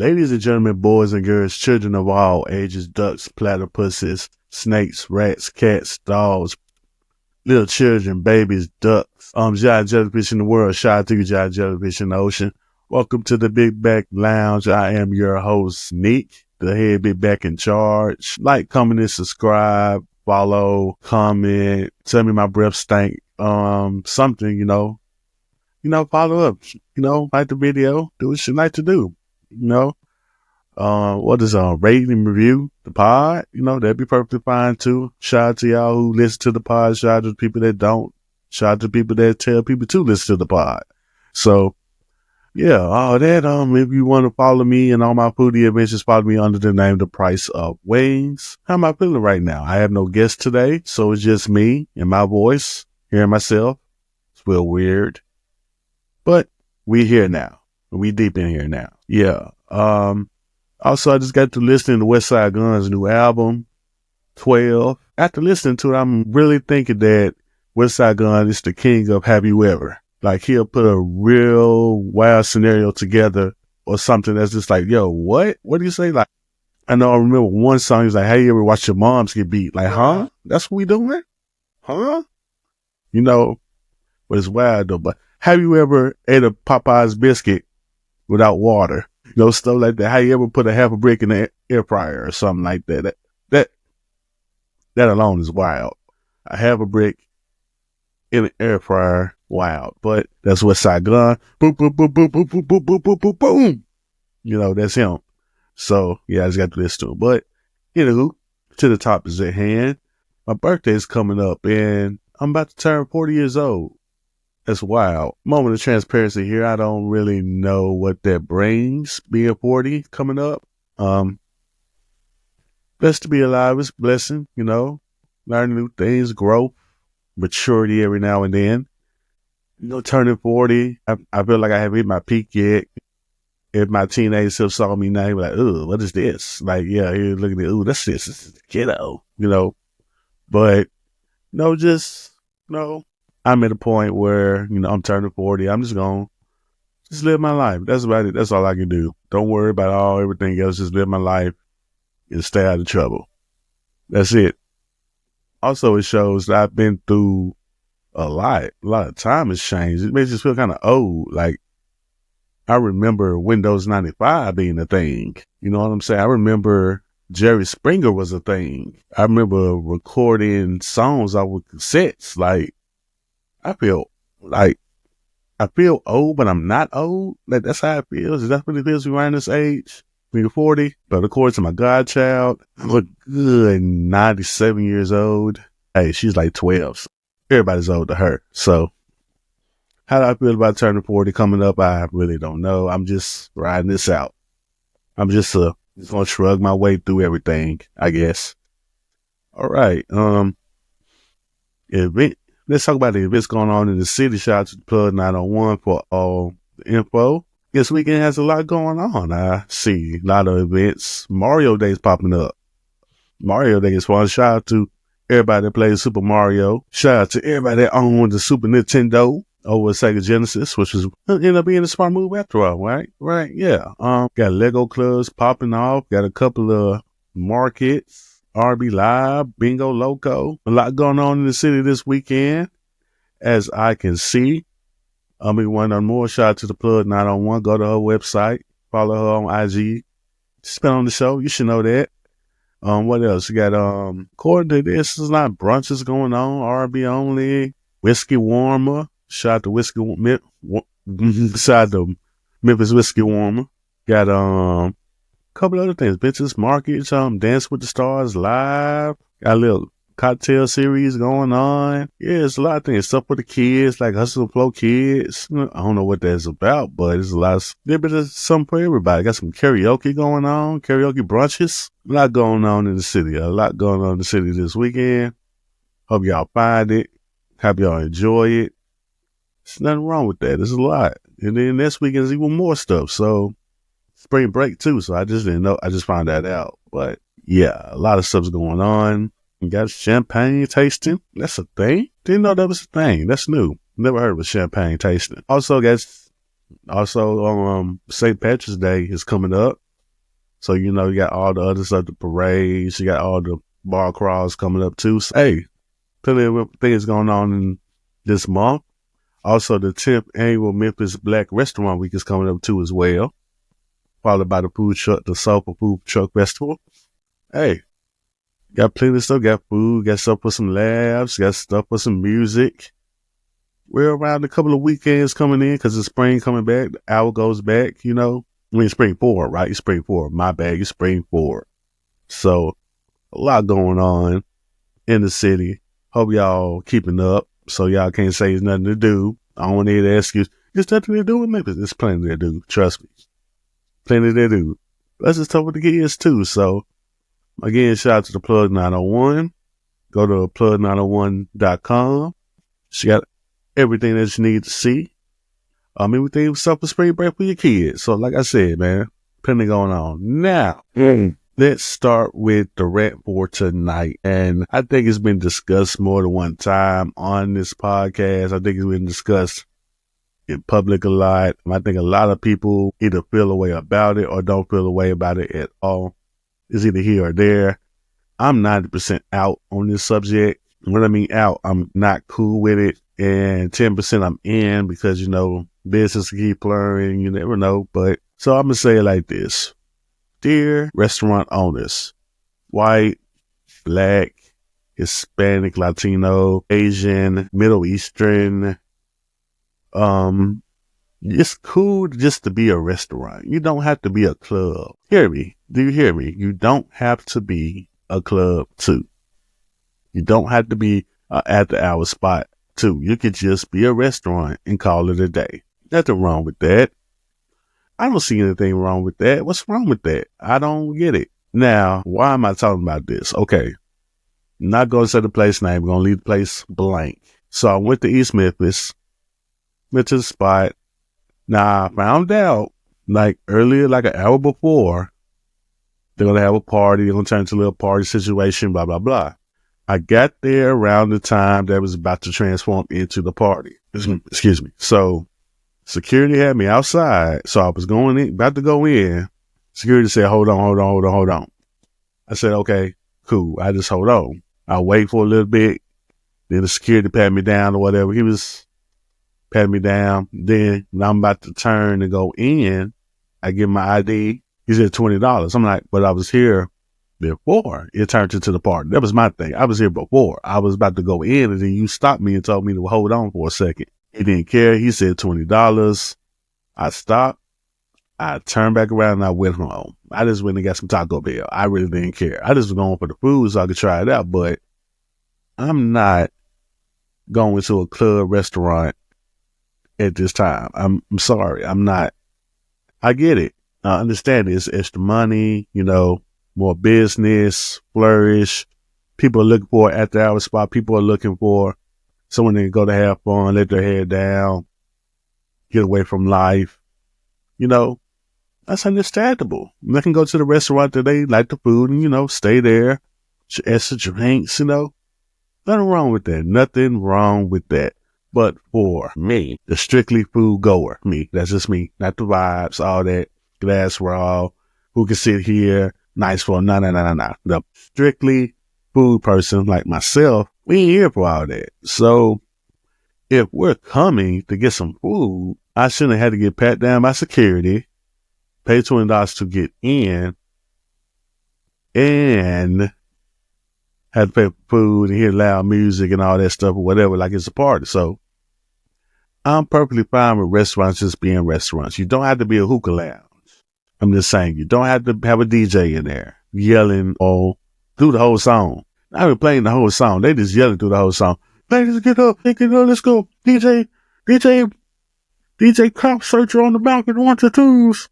Ladies and gentlemen, boys and girls, children of all ages, ducks, platypuses, snakes, rats, cats, dogs, little children, babies, ducks, giant jellyfish in the world. Shout out to you, giant jellyfish in the ocean. Welcome to the Big Back Lounge. I am your host, Nick, the head big back in charge. Like, comment, and subscribe, follow, comment, tell me my breath stank, something, follow up, like the video, do what you like to do, what is rate and review the pod, that'd be perfectly fine too. Shout out to y'all who listen to the pod. Shout out to the people that don't. Shout out to people that tell people to listen to the pod. So yeah, all that. If you want to follow me and all my foodie adventures, follow me under the name The Price of Wings. How am I feeling right now? I have no guest today, so it's just me and my voice, hearing myself. It's real weird, but we here now. We deep in here now. Yeah. Also, I just got to listen to Westside Gunn's new album, 12. After listening to it, I'm really thinking that Westside Gunn is the king of Have You Ever. Like, he'll put a real wild scenario together or something that's just like, yo, what? What do you say? Like, I remember one song, he's like, hey, you ever watch your moms get beat? Like, huh? That's what we doing? Huh? But it's wild though. But have you ever ate a Popeyes biscuit without water? Stuff like that. How you ever put a half a brick in the air fryer or something like that? That alone is wild. A half a brick in an air fryer, wild. But that's Westside Gunn. Boom, boom, boom, boom, boom, boom, boom, boom, boom, boom, boom. That's him. So yeah, I just got to listen to him. But to the top is at hand. My birthday is coming up, and I'm about to turn 40 years old. That's wild. Moment of transparency here. I don't really know what that brings, being 40 coming up. Blessed to be alive is a blessing, learning new things, growth, maturity every now and then. Turning 40, I feel like I haven't hit my peak yet. If my teenage self saw me now, he'd be like, ooh, what is this? Like, yeah, he's looking at, ooh, this is kiddo, But, I'm at a point where, I'm turning 40. I'm just going to just live my life. That's about it. That's all I can do. Don't worry about everything else. Just live my life and stay out of trouble. That's it. Also, it shows that I've been through a lot. A lot of time has changed. It makes you feel kind of old. Like, I remember Windows 95 being a thing. You know what I'm saying? I remember Jerry Springer was a thing. I remember recording songs off with cassettes. Like, I feel old, but I'm not old. Like, that's how it feels. That's what it feels around this age. When you're 40. But according to my godchild, I look good, 97 years old. Hey, she's like 12. So everybody's old to her. So how do I feel about turning 40 coming up? I really don't know. I'm just riding this out. I'm just going to shrug my way through everything, I guess. All right. Let's talk about the events going on in the city. Shout out to the Plug 901 for all the info. This weekend has a lot going on. I see a lot of events. Mario Day is popping up. Mario Day is fun. Shout out to everybody that plays Super Mario. Shout out to everybody that owned the Super Nintendo over Sega Genesis, which was ended up being a smart move after all, right? Right, yeah. Got Lego clubs popping off. Got a couple of markets. RB Live, Bingo Loco. A lot going on in the city this weekend, as I can see. If you want to know more, shout out to the Plug 901. Go to her website. Follow her on IG. She's been on the show. You should know that. What else? You got, according to this, there's a lot of brunches going on. RB only. Whiskey Warmer. Shout out to shout out to Memphis Whiskey Warmer. Got, couple other things, bitches, markets, Dance with the Stars live, got a little cocktail series going on. Yeah, it's a lot of things, stuff for the kids, like Hustle and Flow Kids. I don't know what that's about, but there's a lot of, there's something for everybody. Got some karaoke going on, karaoke brunches. A lot going on in the city, this weekend. Hope y'all find it. Hope y'all enjoy it. There's nothing wrong with that. There's a lot. And then next weekend is even more stuff, so spring break too, so I just didn't know. I just found that out. But yeah, a lot of stuff's going on. You got champagne tasting. That's a thing. Didn't know that was a thing. That's new. Never heard of a champagne tasting. Also, St. Patrick's Day is coming up. So, you got all the other stuff, the parades, you got all the bar crawls coming up too. So, hey, plenty of things going on in this month. Also, the 10th annual Memphis Black Restaurant Week is coming up too as well, followed by the Soulful Food Truck Festival. Hey, got plenty of stuff. Got food, got stuff for some laughs, got stuff for some music. We're around a couple of weekends coming in because the spring coming back. The hour goes back, spring forward, right? Spring forward. My bad, it's spring forward. So, a lot going on in the city. Hope y'all keeping up so y'all can't say there's nothing to do. I don't want to hear the excuse. There's nothing to do with Memphis. There's plenty to do. Trust me. Plenty to do. Let's just talk with the kids too. So, again, shout out to the Plug 901. Go to plug901.com. She got everything that you need to see. Everything was stuff for spring break for your kids. So, like I said, man, plenty going on. Now, let's start with the rant for tonight. And I think it's been discussed more than one time on this podcast. I think it's been discussed in public a lot. I think a lot of people either feel a way about it or don't feel a way about it at all. It's either here or there. I'm 90% out on this subject. When I mean out, I'm not cool with it. And 10% I'm in because, business keep blurring. You never know. But so I'm going to say it like this. Dear restaurant owners, white, black, Hispanic, Latino, Asian, Middle Eastern, it's cool just to be a restaurant. You don't have to be a club. Hear me? Do you hear me? You don't have to be a club too. You don't have to be an after-hour spot too. You could just be a restaurant and call it a day. Nothing wrong with that. I don't see anything wrong with that. What's wrong with that? I don't get it. Now, why am I talking about this? Okay. I'm not going to say the place name. I'm going to leave the place blank. So I went to East Memphis, went to the spot. Now, I found out, earlier, an hour before, they're going to have a party. They're going to turn into a little party situation, blah, blah, blah. I got there around the time that was about to transform into the party. Excuse me. So, security had me outside. So, I was about to go in. Security said, hold on. I said, okay, cool. I just hold on. I'll wait for a little bit. Then the security pat me down or whatever. He was patting me down. Then, when I'm about to turn and go in, I give my ID. He said $20. I'm like, but I was here before it turned into the party. That was my thing. I was here before. I was about to go in, and then you stopped me and told me to hold on for a second. He didn't care. He said $20. I stopped. I turned back around and I went home. I just went and got some Taco Bell. I really didn't care. I just was going for the food so I could try it out, but I'm not going to a club restaurant at this time. I'm sorry. I'm not. I get it. I understand it. It's extra money, more business, flourish. People are looking for an after-hour spot. People are looking for someone that can go to have fun, let their head down, get away from life. That's understandable. They can go to the restaurant that they like the food and, stay there, extra drinks, Nothing wrong with that. Nothing wrong with that. But for me, the strictly food goer, that's just me, not the vibes, all that, glass raw, who can sit here, nice for no. The strictly food person like myself, we ain't here for all that. So if we're coming to get some food, I shouldn't have had to get pat down by security, pay $20 to get in, and had to pay for food and hear loud music and all that stuff or whatever, like it's a party. So I'm perfectly fine with restaurants just being restaurants. You don't have to be a hookah lounge. I'm just saying, you don't have to have a DJ in there yelling through the whole song. Not even playing the whole song. They just yelling through the whole song. Ladies, get up, let's go. DJ cop searcher on the balcony, 1 2 2s.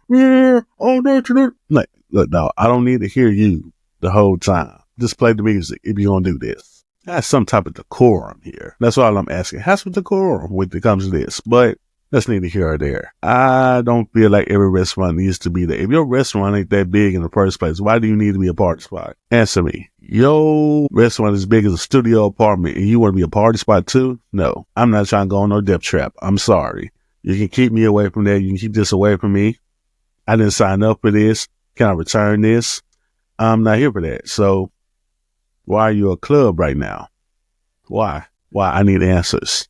Yeah, all that. Like, look, no, I don't need to hear you the whole time. Just play the music if you're going to do this. That's some type of decorum here. That's all I'm asking. Have some decorum when it comes to this. But that's neither here or there. I don't feel like every restaurant needs to be there. If your restaurant ain't that big in the first place, why do you need to be a party spot? Answer me. Your restaurant is as big as a studio apartment and you want to be a party spot too? No, I'm not trying to go on no depth trap. I'm sorry. You can keep me away from that. You can keep this away from me. I didn't sign up for this. Can I return this? I'm not here for that. So why are you a club right now? Why? Why? I need answers.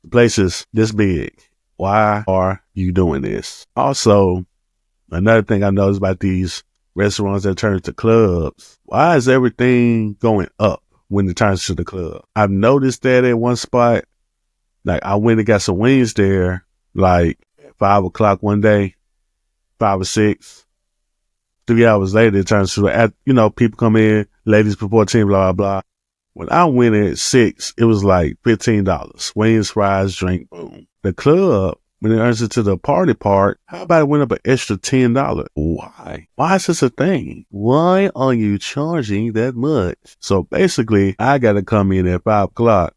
The place is this big. Why are you doing this? Also, another thing I noticed about these restaurants that turn to clubs, why is everything going up when it turns to the club? I've noticed that at one spot, like I went and got some wings there, like at 5 o'clock one day, 5 or 6. 3 hours later, it turns to, people come in, ladies before 10, blah, blah, blah. When I went at 6, it was like $15. Wings, fries, drink, boom. The club, when it turns into the party part, how about it went up an extra $10? Why? Why is this a thing? Why are you charging that much? So basically, I got to come in at 5 o'clock,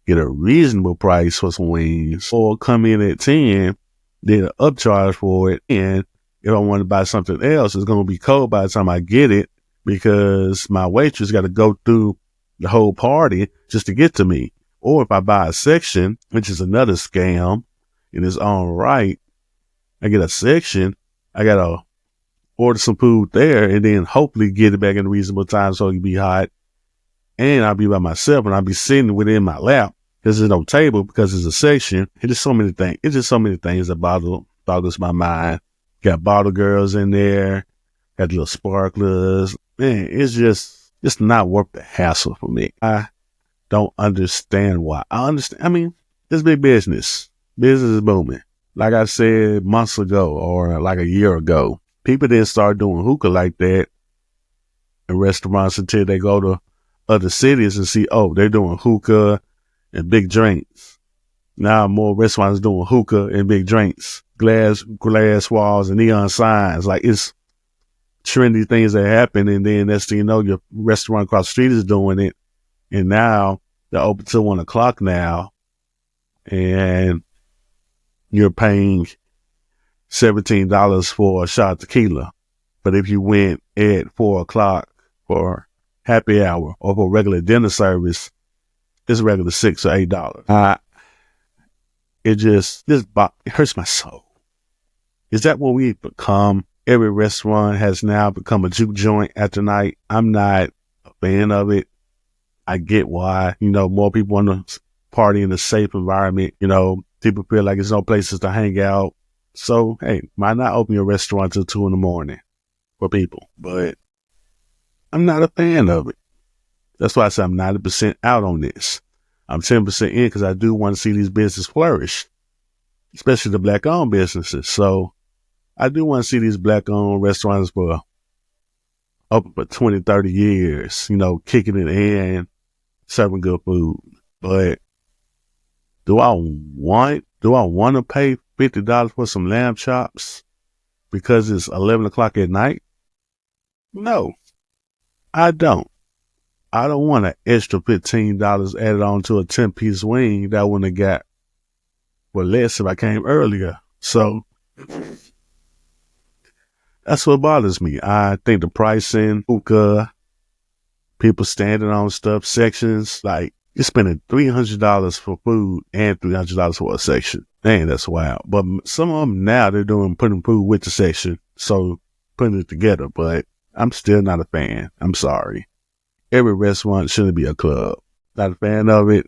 get a reasonable price for some wings, or come in at 10, then an upcharge for it, and if I want to buy something else, it's going to be cold by the time I get it because my waitress got to go through the whole party just to get to me. Or if I buy a section, which is another scam in its own right, I get a section, I got to order some food there and then hopefully get it back in a reasonable time so it can be hot. And I'll be by myself and I'll be sitting within my lap because there's no table because it's a section. It's just so many things. It's just so many things that boggles my mind. Got bottle girls in there, got little sparklers. Man, it's not worth the hassle for me. I don't understand why. It's big business. Business is booming. Like I said months ago or like a year ago, people didn't start doing hookah like that in restaurants until they go to other cities and see, oh, they're doing hookah and big drinks. Now more restaurants doing hookah and big drinks. Glass walls and neon signs. Like it's trendy things that happen. And then next thing you know, your restaurant across the street is doing it. And now they're open till 1 o'clock now. And you're paying $17 for a shot of tequila. But if you went at 4 o'clock for happy hour or for regular dinner service, it's regular $6 or $8. It hurts my soul. Is that what we've become? Every restaurant has now become a juke joint after night. I'm not a fan of it. I get why. More people want to party in a safe environment. People feel like there's no places to hang out. So, hey, why not open your restaurant till 2 a.m. for people? But I'm not a fan of it. That's why I say I'm 90% out on this. I'm 10% in because I do want to see these businesses flourish, especially the black-owned businesses. So I do want to see these black-owned restaurants for open for 20, 30 years, kicking it in, serving good food. But do I want to pay $50 for some lamb chops because it's 11 o'clock at night? No, I don't. I don't want an extra $15 added on to a 10-piece wing that I wouldn't have got for less if I came earlier. So that's what bothers me. I think the pricing, hookah, people standing on stuff, sections, like you're spending $300 for food and $300 for a section. Dang, that's wild. But some of them now they're putting food with the section, so putting it together. But I'm still not a fan. I'm sorry. Every restaurant shouldn't be a club. Not a fan of it.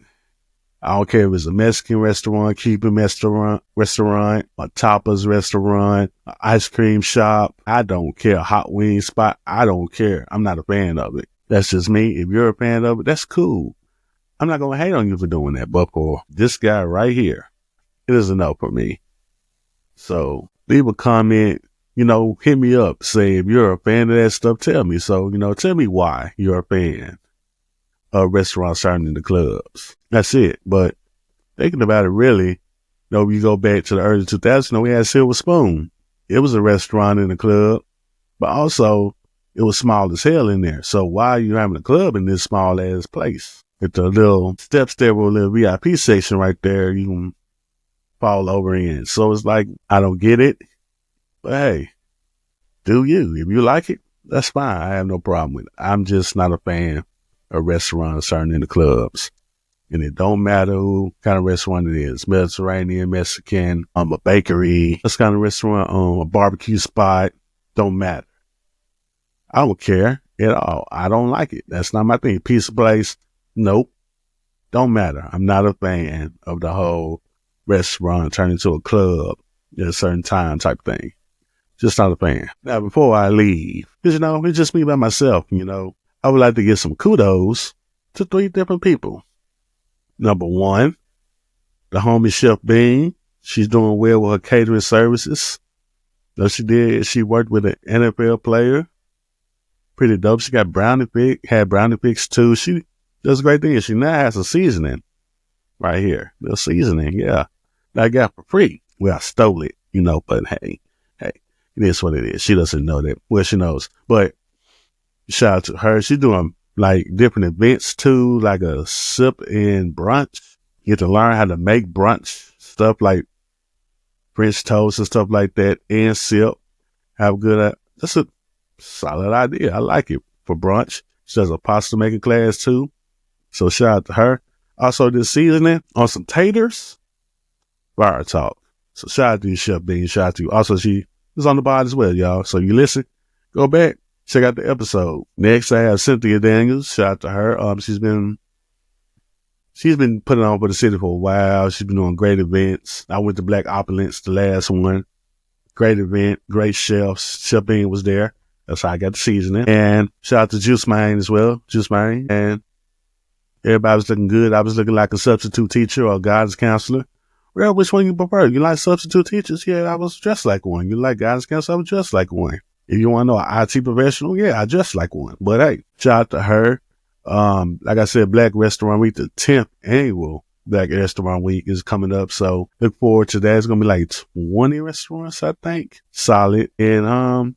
I don't care if it's a Mexican restaurant, Cuban restaurant, a tapas restaurant, an ice cream shop. I don't care. A hot wing spot. I don't care. I'm not a fan of it. That's just me. If you're a fan of it, that's cool. I'm not going to hate on you for doing that. But for this guy right here, it is a no for me. So leave a comment, hit me up. Say if you're a fan of that stuff, tell me. So, tell me why you're a fan of restaurants turning into clubs. That's it. But thinking about it really, you go back to the early 2000s, we had Silver Spoon. It was a restaurant in the club, but also it was small as hell in there. So why are you having a club in this small ass place? With the little steps there with a little VIP section right there, you can fall over in. So it's like, I don't get it. But hey, do you? If you like it, that's fine. I have no problem with it. I'm just not a fan of restaurants turning into clubs. And it don't matter who kind of restaurant it is. Mediterranean, Mexican, a bakery, this kind of restaurant, a barbecue spot, don't matter. I don't care at all. I don't like it. That's not my thing. Pizza place, nope. Don't matter. I'm not a fan of the whole restaurant turning into a club at a certain time type thing. Just not a fan. Now, before I leave, because, it's just me by myself, I would like to give some kudos to 3 different people. Number 1, the homie Chef Bean. She's doing well with her catering services. She worked with an NFL player. Pretty dope. She got had brownie picks too. She does a great thing. She now has a seasoning right here. The seasoning, yeah. That I got for free. Well, I stole it, but hey, it is what it is. She doesn't know that. Well, she knows. But shout out to her. She's doing like different events too, like a sip and brunch. You get to learn how to make brunch stuff like French toast and stuff like that, and sip. Have good. That's a solid idea. I like it for brunch. She does a pasta making class too. So shout out to her. Also did seasoning on some taters. Fire talk. So shout out to you, Chef Bean. Shout out to you. Also, she is on the pod as well, y'all. So you listen, go back, check out the episode. Next, I have Cynthia Daniels. Shout out to her. She's been putting on for the city for a while. She's been doing great events. I went to Black Opulence, the last one. Great event, great chefs. Chef Bean was there. That's how I got the seasoning. And shout out to Juice Mine as well. Juice Mine. And everybody was looking good. I was looking like a substitute teacher or a guidance counselor. Well, which one you prefer? You like substitute teachers? Yeah, I was dressed like one. You like guidance counselor? I was dressed like one. If you want to know an IT professional, yeah, I dressed like one. But hey, shout out to her. Like I said, Black Restaurant Week, the 10th annual Black Restaurant Week is coming up. So look forward to that. It's going to be like 20 restaurants, I think. Solid. And,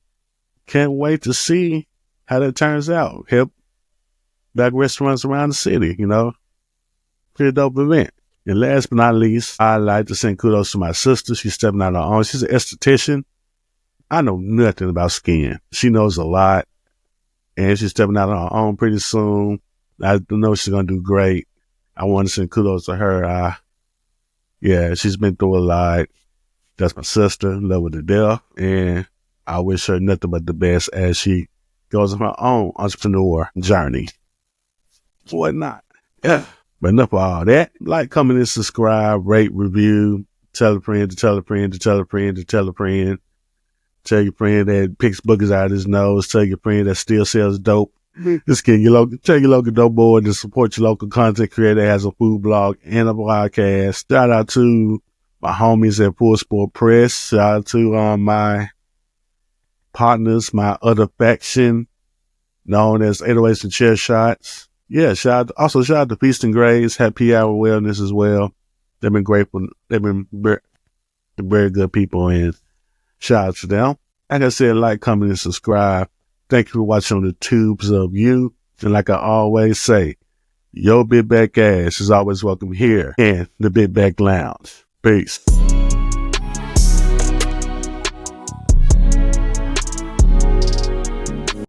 can't wait to see how that turns out. Help Black restaurants around the city, Pretty dope event. And last but not least, I'd like to send kudos to my sister. She's stepping out on her own. She's an esthetician. I know nothing about skin. She knows a lot. And she's stepping out on her own pretty soon. I know she's going to do great. I want to send kudos to her. She's been through a lot. That's my sister. Love her to death. And I wish her nothing but the best as she goes on her own entrepreneur journey. Whatnot. Yeah. But enough of all that. Like, comment, and subscribe, rate, review, tell a friend to tell a friend to tell a friend to tell a friend. Tell your friend that picks boogers out of his nose. Tell your friend that still sells dope. Just kidding. Tell your local dope boy to support your local content creator that has a food blog and a podcast. Shout out to my homies at Full Sport Press. Shout out to my partners, my other faction known as 808s and Chair Shots. Yeah, shout out to Feast and Grace, Happy Hour Wellness as well. They've been grateful. They've been very good people, and shout out to them. Like I said, like, comment, and subscribe. Thank you for watching on the tubes of you. And like I always say, your big back ass is always welcome here in the Big Back Lounge. Peace.